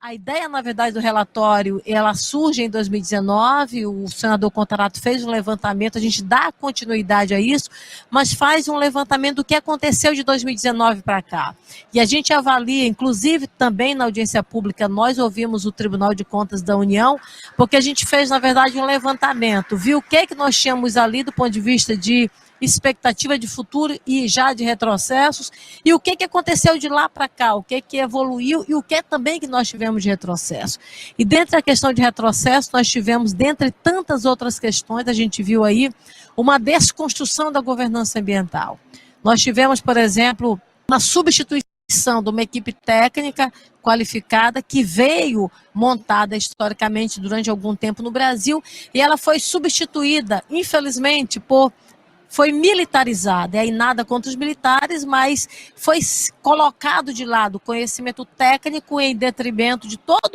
A ideia, na verdade, do relatório, ela surge em 2019, o senador Contarato fez um levantamento, a gente dá continuidade a isso, mas faz um levantamento do que aconteceu de 2019 para cá. E a gente avalia, inclusive também na audiência pública, nós ouvimos o Tribunal de Contas da União, porque a gente fez, na verdade, um levantamento, viu o que nós tínhamos ali do ponto de vista de expectativa de futuro e já de retrocessos, e o que aconteceu de lá para cá, o que evoluiu e o que também que nós tivemos de retrocesso. E dentro da questão de retrocesso, nós tivemos, dentre tantas outras questões, a gente viu aí uma desconstrução da governança ambiental. Nós tivemos, por exemplo, uma substituição de uma equipe técnica qualificada que veio montada historicamente durante algum tempo no Brasil, e ela foi substituída, infelizmente, foi militarizada, e aí nada contra os militares, mas foi colocado de lado o conhecimento técnico em detrimento de toda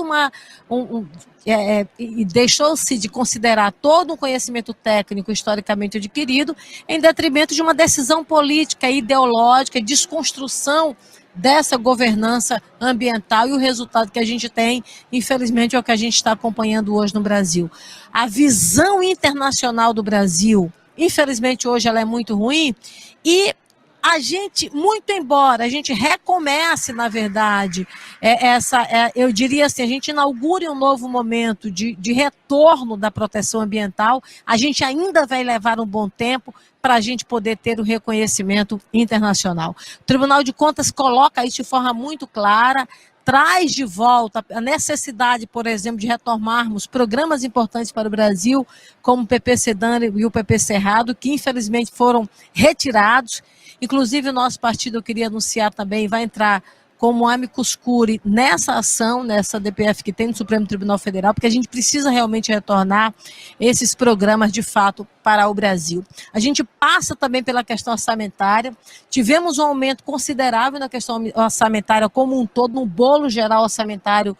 e deixou-se de considerar todo um conhecimento técnico historicamente adquirido em detrimento de uma decisão política, ideológica, desconstrução dessa governança ambiental, e o resultado que a gente tem, infelizmente, é o que a gente está acompanhando hoje no Brasil. A visão internacional do Brasil, infelizmente, hoje ela é muito ruim, e a gente, muito embora a gente recomece, na verdade, eu diria assim, a gente inaugure um novo momento de retorno da proteção ambiental, a gente ainda vai levar um bom tempo para a gente poder ter o reconhecimento internacional. O Tribunal de Contas coloca isso de forma muito clara, traz de volta a necessidade, por exemplo, de retomarmos programas importantes para o Brasil, como o PP Sedã e o PP Cerrado, que infelizmente foram retirados. Inclusive o nosso partido, eu queria anunciar também, vai entrar como amicus curiae nessa ação, nessa DPF que tem no Supremo Tribunal Federal, porque a gente precisa realmente retornar esses programas de fato para o Brasil. A gente passa também pela questão orçamentária, tivemos um aumento considerável na questão orçamentária como um todo, no bolo geral orçamentário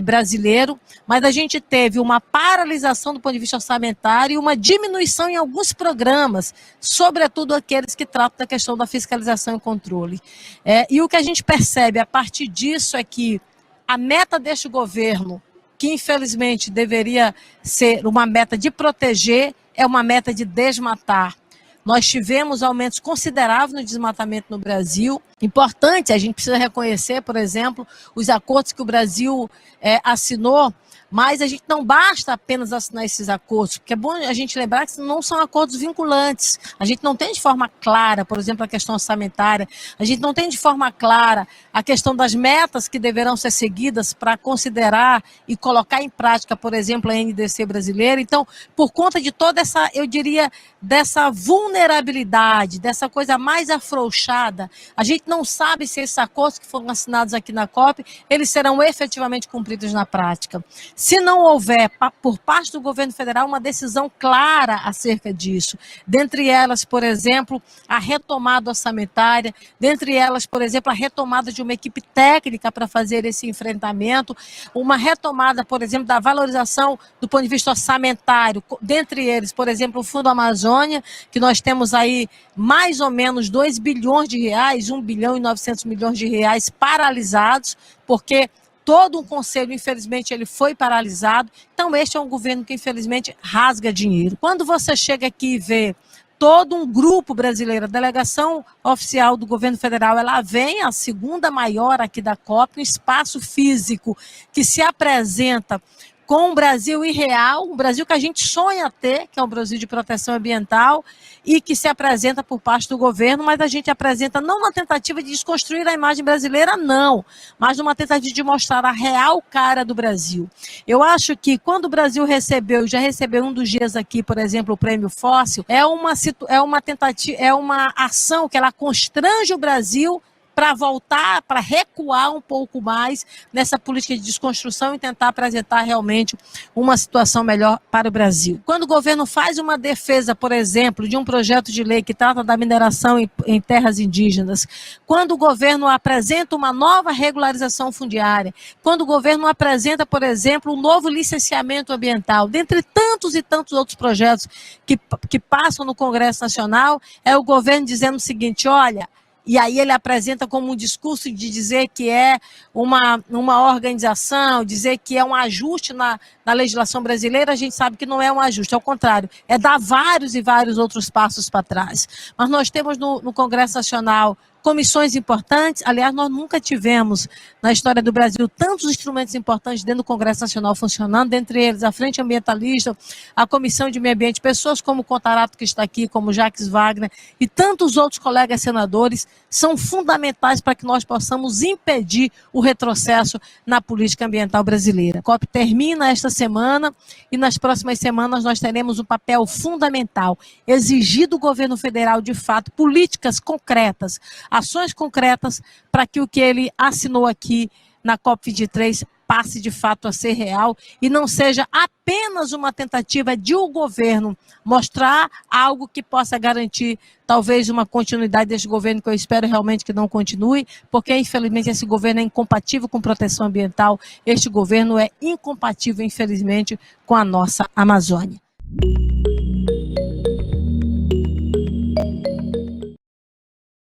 brasileiro, mas a gente teve uma paralisação do ponto de vista orçamentário e uma diminuição em alguns programas, sobretudo aqueles que tratam da questão da fiscalização e controle. E o que a gente percebe a partir disso é que a meta deste governo, que infelizmente deveria ser uma meta de proteger, é uma meta de desmatar. Nós tivemos aumentos consideráveis no desmatamento no Brasil. Importante, a gente precisa reconhecer, por exemplo, os acordos que o Brasil assinou, mas a gente não basta apenas assinar esses acordos, porque é bom a gente lembrar que não são acordos vinculantes. A gente não tem de forma clara, por exemplo, a questão orçamentária, a gente não tem de forma clara a questão das metas que deverão ser seguidas para considerar e colocar em prática, por exemplo, a NDC brasileira. Então, por conta de toda essa, eu diria, dessa vulnerabilidade, dessa coisa mais afrouxada, a gente não sabe se esses acordos que foram assinados aqui na COP, eles serão efetivamente cumpridos na prática. Se não houver, por parte do governo federal, uma decisão clara acerca disso, dentre elas, por exemplo, a retomada orçamentária, dentre elas, por exemplo, a retomada de uma equipe técnica para fazer esse enfrentamento, uma retomada, por exemplo, da valorização do ponto de vista orçamentário, dentre eles, por exemplo, o Fundo Amazônia, que nós temos aí mais ou menos 2 bilhões de reais, 1 bilhão e 900 milhões de reais paralisados, porque todo um conselho, infelizmente, ele foi paralisado. Então, este é um governo que, infelizmente, rasga dinheiro. Quando você chega aqui e vê todo um grupo brasileiro, a delegação oficial do governo federal, ela vem, a segunda maior aqui da COP, um espaço físico que se apresenta com um Brasil irreal, um Brasil que a gente sonha ter, que é um Brasil de proteção ambiental, e que se apresenta por parte do governo, mas a gente apresenta não uma tentativa de desconstruir a imagem brasileira, não, mas uma tentativa de mostrar a real cara do Brasil. Eu acho que quando o Brasil já recebeu um dos dias aqui, por exemplo, o Prêmio Fóssil, é uma tentativa, é uma ação que ela constrange o Brasil para voltar, para recuar um pouco mais nessa política de desconstrução e tentar apresentar realmente uma situação melhor para o Brasil. Quando o governo faz uma defesa, por exemplo, de um projeto de lei que trata da mineração em terras indígenas, quando o governo apresenta uma nova regularização fundiária, quando o governo apresenta, por exemplo, um novo licenciamento ambiental, dentre tantos e tantos outros projetos que passam no Congresso Nacional, é o governo dizendo o seguinte: olha, E aí ele apresenta como um discurso de dizer que é uma organização, dizer que é um ajuste na legislação brasileira. A gente sabe que não é um ajuste, ao contrário, é dar vários e vários outros passos para trás. Mas nós temos no Congresso Nacional comissões importantes. Aliás, nós nunca tivemos na história do Brasil tantos instrumentos importantes dentro do Congresso Nacional funcionando, dentre eles a Frente Ambientalista, a Comissão de Meio Ambiente, pessoas como o Contarato que está aqui, como Jacques Wagner e tantos outros colegas senadores são fundamentais para que nós possamos impedir o retrocesso na política ambiental brasileira. A COP termina esta semana e nas próximas semanas nós teremos um papel fundamental, exigir do governo federal, de fato, políticas concretas, ações concretas para que o que ele assinou aqui na COP23 passe de fato a ser real e não seja apenas uma tentativa de o governo mostrar algo que possa garantir talvez uma continuidade deste governo, que eu espero realmente que não continue, porque infelizmente esse governo é incompatível com proteção ambiental, este governo é incompatível infelizmente com a nossa Amazônia.